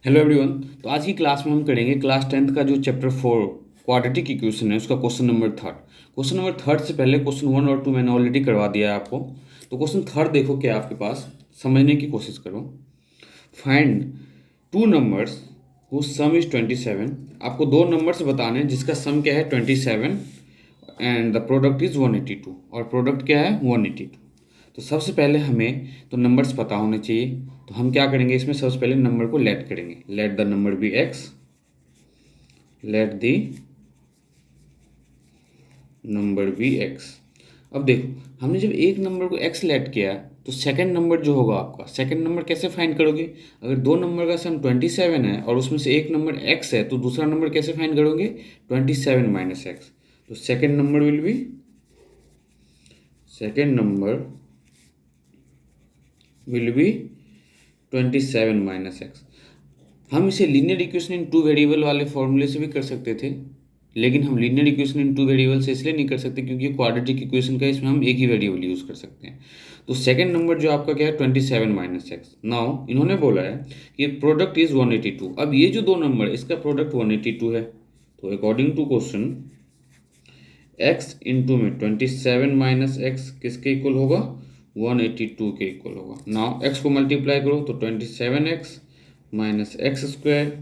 Hello everyone. तो आज की क्लास में हम करेंगे क्लास 10th का जो चैप्टर 4 क्वाड्रेटिक इक्वेशन है उसका question number third. Question number third से पहले क्वेश्चन 1 और 2 मैंने ऑलरेडी करवा दिया है आपको। तो क्वेश्चन थर्ड देखो क्या है आपके पास, समझने की कोशिश करो। Find two numbers whose sum is 27। आपको दो नंबर्स बताने हैं जिसका सम क्या है 27 एंड द प्रोडक्ट इज 182 और प्रोडक्ट क्या है 182। तो सबसे पहले हमें तो नंबर्स पता होने चाहिए। तो हम क्या करेंगे, इसमें सबसे पहले नंबर को लेट करेंगे। Let the number be x, let the number be x. अब देखो हमने जब एक नंबर को एक्स लेट किया तो सेकंड नंबर जो होगा आपका, सेकंड नंबर कैसे फाइंड करोगे? अगर दो नंबर का सम 27 है और उसमें से एक नंबर एक्स है तो दूसरा नंबर कैसे फाइंड करोगे? 27 माइनस एक्स। तो second number will be, second number will be 27 minus x. हम इसे linear equation in two variable वाले फॉर्मूले से भी कर सकते थे, लेकिन हम linear equation in two variable से इसलिए नहीं कर सकते क्योंकि क्वाड्रेटिक इक्वेशन का इसमें हम एक ही वेरिएबल यूज़ कर सकते हैं। तो सेकंड नंबर जो आपका क्या है 27 माइनस एक्स। नाउ इन्होंने बोला है कि प्रोडक्ट इज 182। अब ये जो दो नंबर इसका प्रोडक्ट 182 है। तो according to question x into में 27 माइनस एक्स किसके इक्वल होगा? 182 के इक्वल होगा। नाउ एक्स को मल्टीप्लाई करो तो 27x minus x square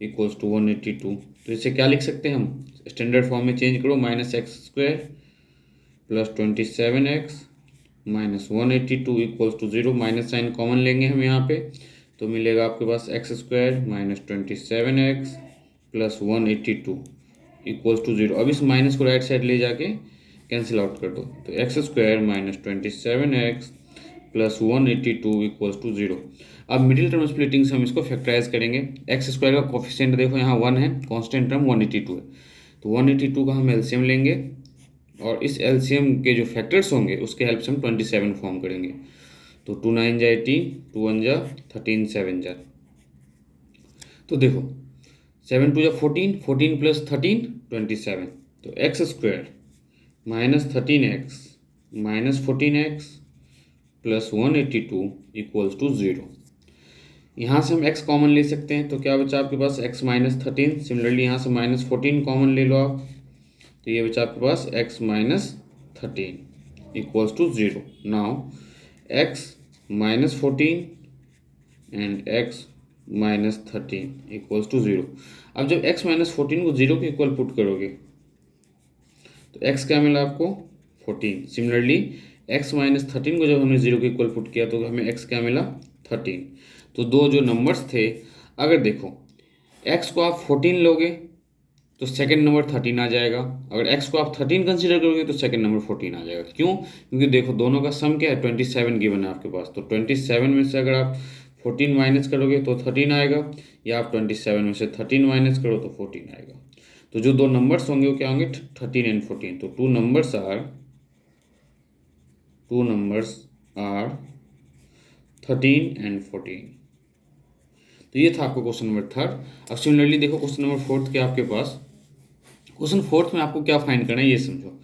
equals to 182। तो इसे क्या लिख सकते हैं हम? स्टैंडर्ड फॉर्म में चेंज करो, minus x square plus 27x minus 182 equals to 0। Minus sign common लेंगे हम यहाँ पे, तो मिलेगा आपके पास x square minus 27x plus 182 equals to 0। अब इस माइनस को राइट साइड ले जाके कैंसिल आउट कर दो, तो x square minus 27x plus 182 equals to 0। अब मिडिल टर्म स्प्लिटिंग से हम इसको फैक्टराइज करेंगे। एक्स स्क्वायर का कोफिशिएंट देखो यहाँ 1 है, कांस्टेंट टर्म 182 है, तो 182 का हम एलसीएम लेंगे और इस एलसीएम के जो फैक्टर्स होंगे उसके हेल्प से हम 27 फॉर्म करेंगे। तो 2 9 जा 18, 2 1 जा 13, 7 जा। तो देखो 7 2 जा 14, 14 प्लस 13 27। तो x square minus 13x minus 14x plus 182 equals to 0। यहाँ से हम x कॉमन ले सकते हैं, तो क्या बचा आपके पास x माइनस 13। सिमिलरली यहाँ से माइनस 14 कॉमन ले लो आप, तो ये बचा आपके पास x minus 13 equals to 0। Now x minus 14 and x minus 13 equals to 0। अब जब x माइनस 14 को 0 के इक्वल पुट करोगे तो x क्या मिला आपको? 14। सिमिलरली x माइनस 13 को जब हमने 0 के इक्वल पुट किया तो हमें x क्या मिला? 13। तो दो जो नंबर्स थे, अगर देखो x को आप 14 लोगे तो सेकंड नंबर 13 आ जाएगा। अगर x को आप 13 कंसीडर करोगे तो सेकंड नंबर 14 आ जाएगा। क्यों? क्योंकि देखो दोनों का सम क्या है 27 गिवन है आपके पास। तो 27 में से अगर आप 14 माइनस करोगे तो 13 आएगा, या आप 27 में से 13 माइनस करो तो 14 आएगा। तो जो दो नंबर्स होंगे वो क्या होंगे? 13 एंड 14। तो टू नंबर्स आर 13 एंड 14। तो ये था आपका क्वेश्चन नंबर थर्ड। अब सिमिलरली देखो क्वेश्चन नंबर फोर्थ के आपके पास। क्वेश्चन फोर्थ में आपको क्या फाइंड करना है ये समझो।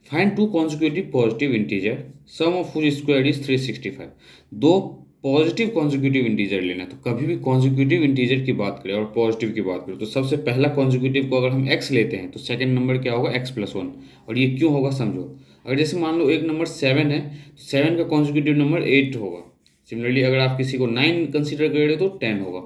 Find two consecutive positive integer sum of which square is 365। दो पॉजिटिव कॉन्जिक्यूटिव इंटीजर लेना है। तो कभी भी कॉन्जिक्यूटिव इंटीजर की बात करें और पॉजिटिव की बात करें तो सबसे पहला कॉन्जिक्यूटिव को अगर हम x लेते हैं तो सेकंड नंबर क्या होगा? x plus 1। और ये क्यों होगा समझो। अगर जैसे मान लो एक नंबर 7 है तो 7 का कॉन्जिक्यूटिव नंबर 8 होगा। सिमिलरली अगर आप किसी को 9 कंसिडर कर रहे हो तो 10 होगा।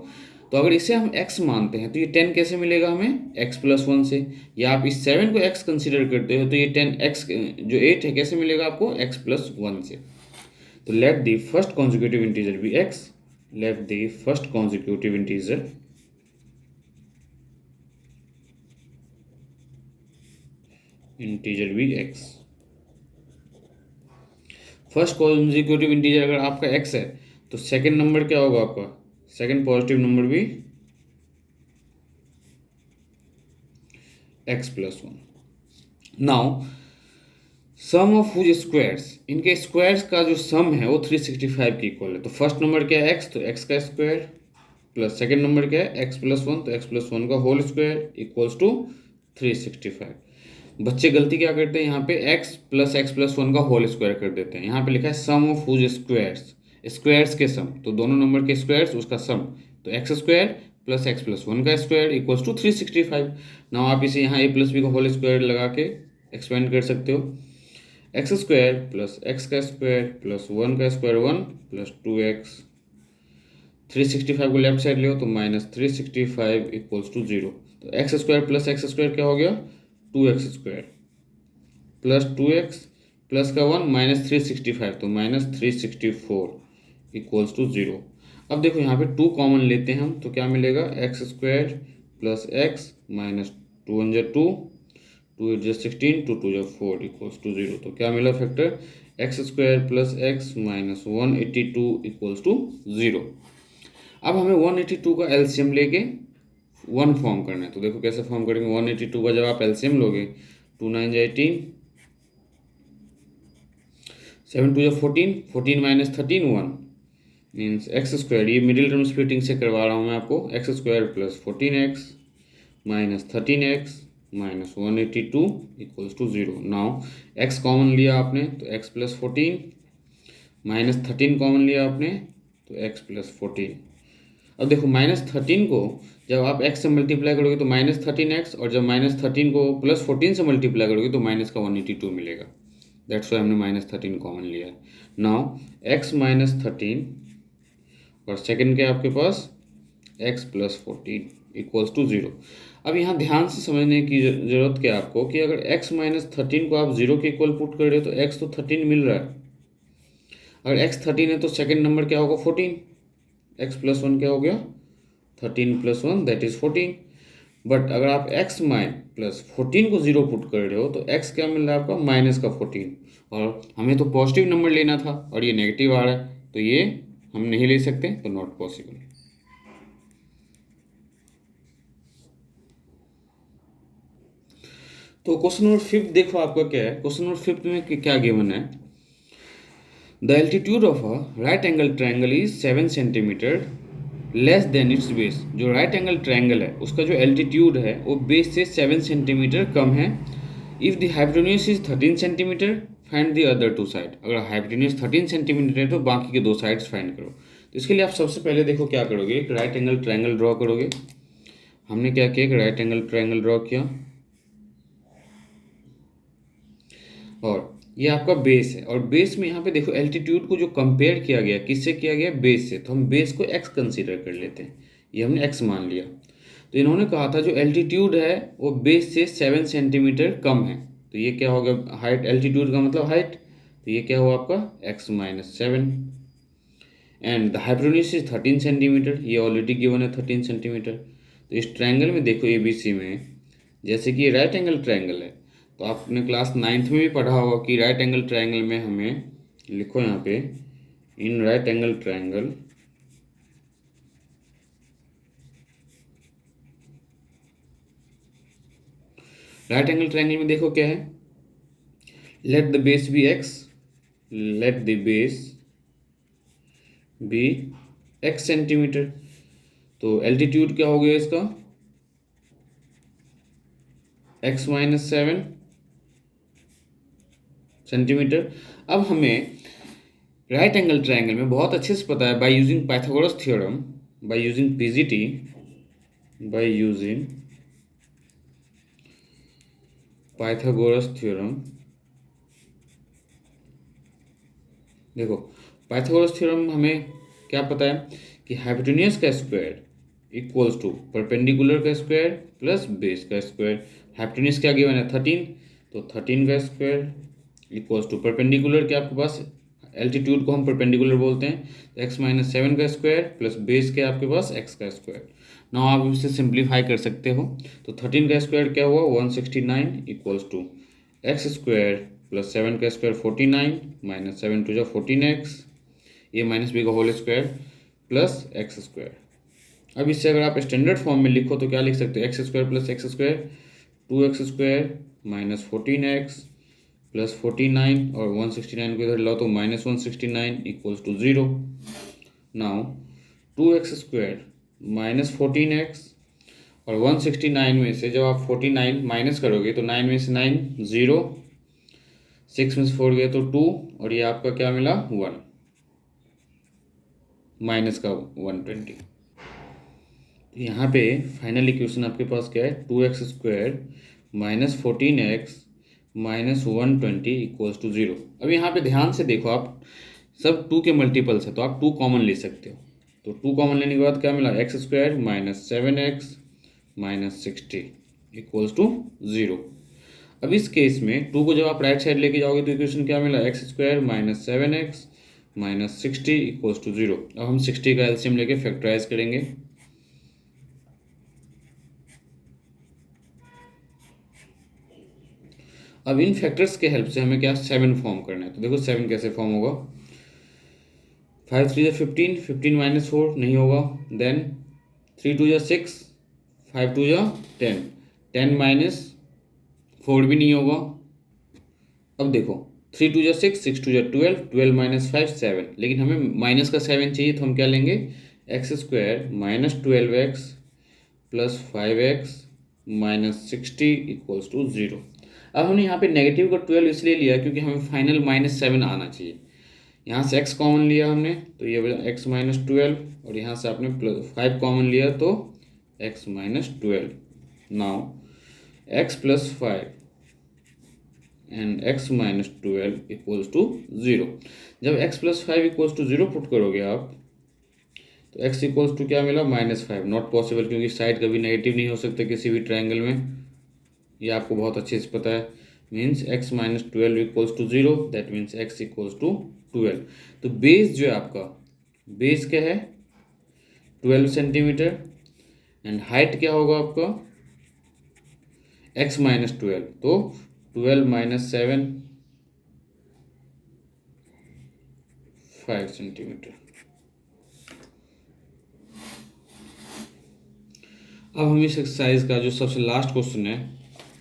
तो अगर इसे हम x मानते हैं तो ये 10 कैसे मिलेगा हमें? x प्लस 1 से। या आप इस 7 को x कंसिडर करते हो तो ये 10x जो 8 है कैसे मिलेगा आपको? x प्लस 1 से। तो let the first consecutive integer be x, let the first consecutive integer be x। First consecutive integer अगर आपका x है तो सेकंड नंबर क्या होगा आपका? सेकंड पॉजिटिव नंबर भी x plus 1। Now sum of whose squares, इनके स्क्वायर्स का जो सम है वो 365 के इक्वल है। तो फर्स्ट नंबर क्या है? x, तो x का स्क्वायर प्लस सेकंड नंबर क्या है? x प्लस 1, तो x प्लस 1 का होल स्क्वायर इक्वल्स टू 365। बच्चे गलती क्या करते हैं यहाँ पे? x प्लस 1 का होल स्क्वायर कर देते हैं। यहाँ पे लिखा है सम ऑफ हुज स्क्वायर्स, स्क्वायर्स के सम, तो दोनों नंबर के स्क्वायर्स उसका सम। तो x square plus x plus one का स्क्वायर इक्वल्स टू 365। नाउ आप इसे यहाँ ए प्लस बी का होल स्क्वायर लगा के एक्सपेंड कर सकते हो। एक्स स्क्वायर प्लस एक्स का स्क्वायर प्लस वन का स्क्वायर वन प्लस 2x। 365 को लेफ्ट साइड ले तो -365 इक्वल्स टू 0। तो x square plus x square क्या हो गया, 2x square plus 2x plus का 1 -365 तो -364 इक्वल्स टू 0। अब देखो यहाँ पे 2 कॉमन लेते हैं हम तो क्या मिलेगा, x square plus x minus 2 1 2 2 8 16 2 2 4 equals to 0। तो क्या मिला factor, x square plus x minus 182 equals to 0। अब हमें 182 का एलसीएम लेके 1 फॉर्म करना है। तो देखो कैसे फॉर्म करेंगे, 182 का जब आप एलसीएम लोगे 2 9 18 7 2 14 14 माइनस 13 1 मीन्स एक्स स्क्वायर, ये मिडिल टर्म स्प्लिटिंग से करवा रहा हूँ मैं आपको, x square plus 14x minus 13x minus 182 equals to 0। Now x common लिया आपने तो x प्लस 14 माइनस 13 कॉमन लिया आपने तो x प्लस 14। अब देखो -13 को जब आप x से मल्टीप्लाई करोगे तो -13x, और जब -13 को प्लस 14 से मल्टीप्लाई करोगे तो माइनस का 182 मिलेगा। दैट्स वाई हमने -13 कॉमन लिया है। नाउ x माइनस 13 और सेकंड के आपके पास x प्लस 14 इक्वल्स टू 0। अब यहाँ ध्यान से समझने की ज़रूरत क्या है आपको कि अगर x माइनस 13 को आप 0 के इक्वल पुट कर रहे हो तो x तो 13 मिल रहा है। अगर x 13 है तो सेकंड नंबर क्या होगा, 14। x प्लस 1 क्या हो गया, 13 प्लस 1 दैट इज़ 14। बट अगर आप x माइन प्लस 14 को 0 पुट कर रहे हो तो x क्या मिल रहा है आपका, माइनस का 14। और हमें तो पॉजिटिव नंबर लेना था और ये नेगेटिव आ रहा है तो ये हम नहीं ले सकते, तो नॉट पॉसिबल। तो क्वेश्चन नंबर 5 देखो आपका क्या है। क्वेश्चन नंबर 5 में क्या गिवन है, the altitude of a right angle triangle is 7 centimetre less than it's base. जो राइट एंगल ट्रायंगल है उसका जो एल्टीट्यूड है वो बेस से 7 सेंटीमीटर कम है। If the hypotenuse is 13 centimetre find the other two side. अगर हाइपोटेन्यूज 13 सेंटीमीटर है तो बाकी के 2 साइड्स फाइंड करो। तो इसके लिए आप सबसे पहले देखो क्या करोगे, एक राइट एंगल ट्रायंगल ड्रॉ करोगे। हमने क्या किया, एक राइट एंगल ट्रायंगल ड्रॉ किया और ये आपका बेस है। और बेस में यहाँ पे देखो एल्टीट्यूड को जो कंपेयर किया गया किससे किया गया, बेस से। तो हम बेस को x कंसीडर कर लेते हैं, ये हमने x मान लिया। तो इन्होंने कहा था जो एल्टीट्यूड है वो बेस से 7 सेंटीमीटर कम है। तो ये क्या होगा, हाइट, एल्टीट्यूड का मतलब हाइट, तो ये क्या हुआ आपका x minus 7। And the hypotenuse is 13 centimetre, ये ऑलरेडी गिवन है 13 सेंटीमीटर। तो इस ट्रायंगल में देखो ABC में, जैसे कि ये राइट एंगल ट्रायंगल है तो आपने क्लास 9th में भी पढ़ा होगा कि राइट एंगल ट्रायंगल में हमें लिखो यहाँ पे, इन राइट एंगल ट्रायंगल में देखो क्या है, let the base be x, let the base be x centimetre. तो एल्टीट्यूड क्या हो गया इसका, x माइनस 7 सेंटीमीटर। अब हमें राइट एंगल ट्रायंगल में बहुत अच्छे से पता है, by using Pythagoras theorem, by using PGT, by using Pythagoras theorem. देखो पाइथागोरस थ्योरम हमें क्या पता है कि हाइपोटेन्यूज का स्क्वायर इक्वल्स टू परपेंडिकुलर का स्क्वायर प्लस बेस का स्क्वायर। हाइपोटेन्यूज क्या गिवन है 13, तो 13 का स्क्वायर इक्वल्स टू परपेंडिकुलर के आपके पास एल्टीट्यूड को हम परपेंडिकुलर बोलते हैं, तो x माइनस 7 का स्क्वायर प्लस बेस के आपके पास x का स्क्वायर। नाउ आप इसे सिंप्लीफाई कर सकते हो। तो 13 का स्क्वायर क्या हुआ 169 equals to x square plus 7 का स्क्वायर 49 माइनस 7 2 14x, ये माइनस बी का whole square plus x square. अब इससे अगर आप स्टैंडर्ड फॉर्म में लिखो तो क्या लिख सकते हो, x square plus x square 2x square minus 14x plus 49 और 169 को इधर लाओ तो minus 169 equals to 0। Now 2x square minus 14x और 169 में से जब आप 49 माइनस करोगे तो 9 में से 9 0, 6 में से 4 गए तो 2 और ये आपका क्या मिला 1 माइनस का 120। यहाँ पे फाइनल इक्वेशन आपके पास क्या है, 2x² minus 14x minus 120 equals to 0। अब यहाँ पे ध्यान से देखो, आप सब 2 के मल्टीपल्स है तो आप 2 कॉमन ले सकते हो। तो 2 कॉमन लेने के बाद क्या मिला, x² minus 7x minus 60 equals to 0। अब इस केस में 2 को जब आप राइट साइड लेके जाओगे तो इक्वेशन क्या मिला, x² minus 7x minus 60 equals to 0। अब हम 60 का एलसीएम लेके फैक्टराइज करेंगे। अब इन फैक्टर्स के हेल्प से हमें क्या 7 फॉर्म करना है। तो देखो 7 कैसे फॉर्म होगा, 5 3 15, 15 माइनस 4 नहीं होगा, देन 3 2 6, 5 2 10, 10 माइनस 4 भी नहीं होगा। अब देखो 3 2 6, 6 2 12, 12 माइनस 5 7, लेकिन हमें माइनस का 7 चाहिए तो हम क्या लेंगे, x² minus 12x plus 5x minus 60 equals to 0। अब हमने यहाँ पे नेगेटिव का 12 इसलिए लिया क्योंकि हमें फाइनल -7 आना चाहिए। यहाँ से x कॉमन लिया हमने तो ये बचा x माइनस 12, और यहाँ से आपने +5 कॉमन लिया तो x minus 12। Now x plus 5 and x minus 12 equals to 0। जब x plus 5 equals to 0 put करोगे आप तो x इक्वल्स टू क्या मिला, -5। नॉट पॉसिबल, क्योंकि साइड कभी नेगेटिव नहीं हो सकते किसी भी ट्रायंगल में, ये आपको बहुत अच्छे से पता है। Means x minus 12 equals to 0, that means x equals to 12। तो बेस जो है आपका, बेस क्या है 12 सेंटीमीटर, एंड हाइट क्या होगा आपका x माइनस 12, तो 12 माइनस 7 5 सेंटीमीटर। अब हम इस एक्सरसाइज का जो सबसे लास्ट क्वेश्चन है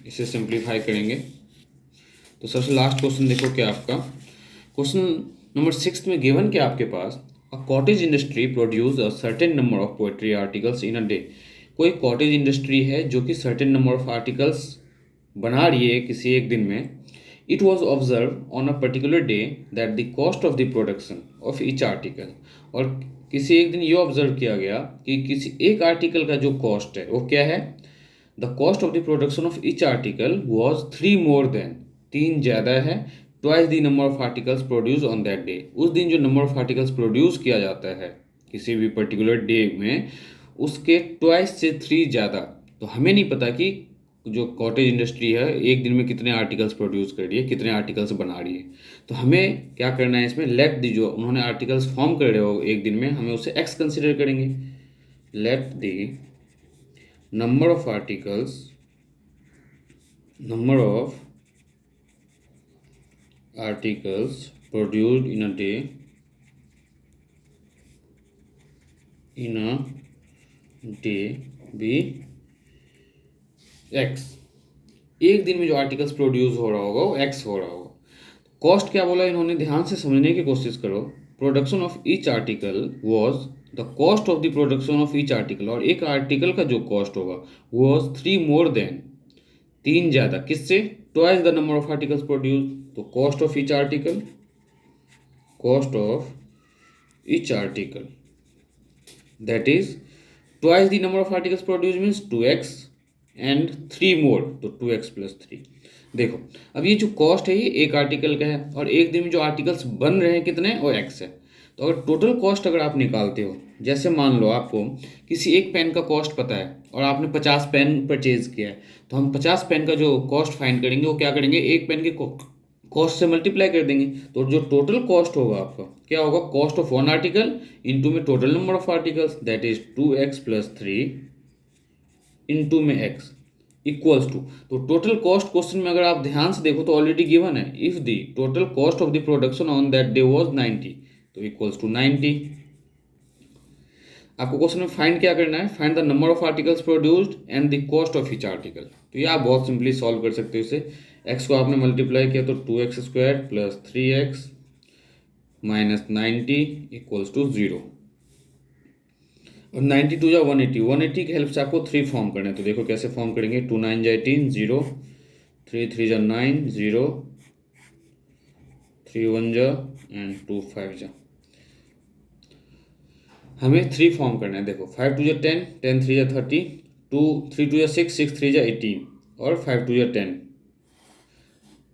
इसे सिंप्लीफाई करेंगे। तो सबसे लास्ट क्वेश्चन देखो क्या आपका, क्वेश्चन नंबर 6 में गिवन क्या आपके पास, a cottage industry produce a certain number of poetry articles in a day. कोई कॉटेज इंडस्ट्री है जो कि सर्टेन नंबर ऑफ आर्टिकल्स बना रही है किसी एक दिन में। It was observe on a particular day that the cost of the production of each article. और किसी एक दिन ये ऑब्जर्व किया गया कि किसी एक आर्टिकल का जो कॉस्ट है वो क्या है, the cost of the production of each article was 3 more than, 3 ज़्यादा है, twice the number of articles produce on that day. उस दिन जो नंबर ऑफ आर्टिकल्स प्रोड्यूस किया जाता है किसी भी पर्टिकुलर डे में, उसके ट्वाइस से 3 ज़्यादा। तो हमें नहीं पता कि जो कॉटेज इंडस्ट्री है एक दिन में कितने आर्टिकल्स प्रोड्यूस कर रही है, कितने आर्टिकल्स बना रही है। तो हमें क्या करना है इसमें, लेट दी जो उन्होंने आर्टिकल्स फॉर्म कर रहे हो एक दिन में, हमें उसे एक्स कंसिडर करेंगे। Let the number of articles, number of articles produced in a day, in a day be x. एक दिन में जो आर्टिकल्स प्रोड्यूस हो रहा होगा वो एक्स हो रहा होगा। कॉस्ट क्या बोला इन्होंने, ध्यान से समझने की कोशिश करो। Production of each article was the cost of the production of each article, और एक आर्टिकल का जो कॉस्ट होगा वॉज 3 मोर देन, 3 ज़्यादा किससे, twice the number of articles produce. तो cost of each article, cost of each article that is twice the number of articles produce means 2x and 3 more, तो 2x plus 3। देखो अब ये जो cost है ये एक आर्टिकल का है, और एक दिन में जो आर्टिकल्स बन रहे हैं कितने, वो x है। तो अगर टोटल कॉस्ट अगर आप निकालते हो, जैसे मान लो आपको किसी एक पेन का कॉस्ट पता है और आपने 50 पेन परचेज किया है, तो हम 50 पेन का जो कॉस्ट फाइंड करेंगे वो क्या करेंगे, एक पेन के कॉस्ट से मल्टीप्लाई कर देंगे। तो जो टोटल कॉस्ट होगा आपका क्या होगा, cost of one article into में total number of articles, that is 2x plus 3 into में x इक्वल्स टू। तो टोटल कॉस्ट क्वेश्चन में अगर आप ध्यान से देखो तो ऑलरेडी गिवन है, if the total cost of the production on that day was 90, तो इक्वल्स टू 90। आपको क्वेश्चन में फाइंड क्या करना है, find the number of articles produced and the cost of each article. तो ये आप बहुत सिंपली सॉल्व कर सकते हो इसे। x को आपने मल्टीप्लाई किया तो 2x² plus 3x minus 90 equals to 0, और 92 या 180, 180 की हेल्प से आपको 3 फॉर्म करना है। तो देखो कैसे फॉर्म करेंगे, 2 9 जा 18 0, 3 3 जा 9 0, 3 1 जा एंड 2 5 जा। हमें 3 फॉर्म करना है। देखो 5 2 जा 10, 10 3 जा 30, 2 3 2 जा 6, 6 3 जा 18 और 5 2 जा 10,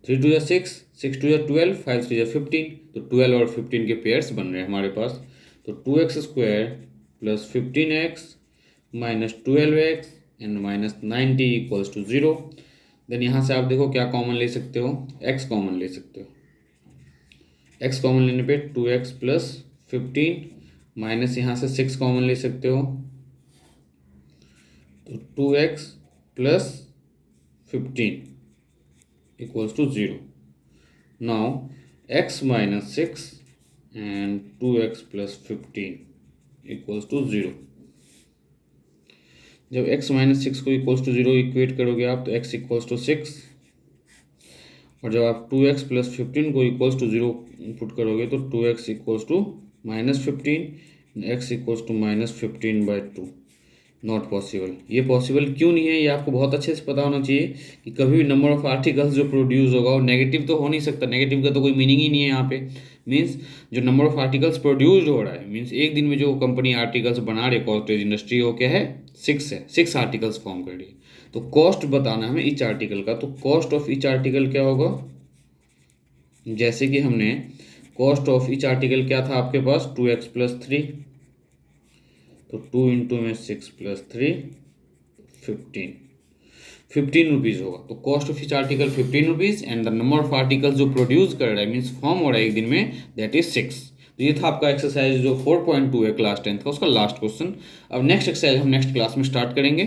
3 2 जा 6, 6 2 जा 12, 5 3 जा 15। तो 12 और 15 के पेयर्स बन रहे हैं हमारे पास। तो 2x square plus 15x minus 12x and minus 90 equals to 0। Then यहाँ से आप देखो क्या कॉमन ले सकते हो, x कॉमन ले सकते हो। x कॉमन लेने पे 2x प्लस 15 माइनस यहाँ से 6 कॉमन ले सकते हो, तो 2x plus 15 equals to 0। Now x minus 6 and 2x plus 15 equals to 0। जब x माइनस 6 को इक्वल्स टू 0 इक्वेट करोगे आप, तो x इक्वल्स टू 6, और जब आप 2x प्लस 15 को इक्वल्स टू 0 पुट करोगे तो 2x equals to minus 15, x equals to minus 15/2। Not possible. ये पॉसिबल क्यों नहीं है, ये आपको बहुत अच्छे से पता होना चाहिए कि कभी भी नंबर ऑफ आर्टिकल्स जो प्रोड्यूस होगा वो नेगेटिव तो हो नहीं सकता। नेगेटिव का तो कोई मीनिंग ही नहीं है यहाँ पे। मीन्स जो नंबर ऑफ आर्टिकल्स प्रोड्यूस्ड हो रहा है, मीन्स एक दिन में जो कंपनी आर्टिकल्स बना रही है, कॉस्टेज इंडस्ट्री, वो क्या है, 6 है, 6 आर्टिकल्स फॉर्म कर रही है। तो कॉस्ट बताना हमें ईच आर्टिकल का, तो कॉस्ट ऑफ ईच आर्टिकल क्या होगा, जैसे कि हमने कॉस्ट ऑफ ईच आर्टिकल क्या था आपके पास, 2x प्लस 3, तो 2 इंटू में 6 प्लस 3 15 रुपीज़ होगा। तो cost of each article 15 rupees and the number of articles जो प्रोड्यूस कर रहा है, मीन्स फॉर्म हो रहा है एक दिन में, दैट इज 6। तो ये था आपका एक्सरसाइज जो 4.2 है क्लास 10th का, उसका लास्ट क्वेश्चन। अब नेक्स्ट एक्सरसाइज हम नेक्स्ट क्लास में स्टार्ट करेंगे।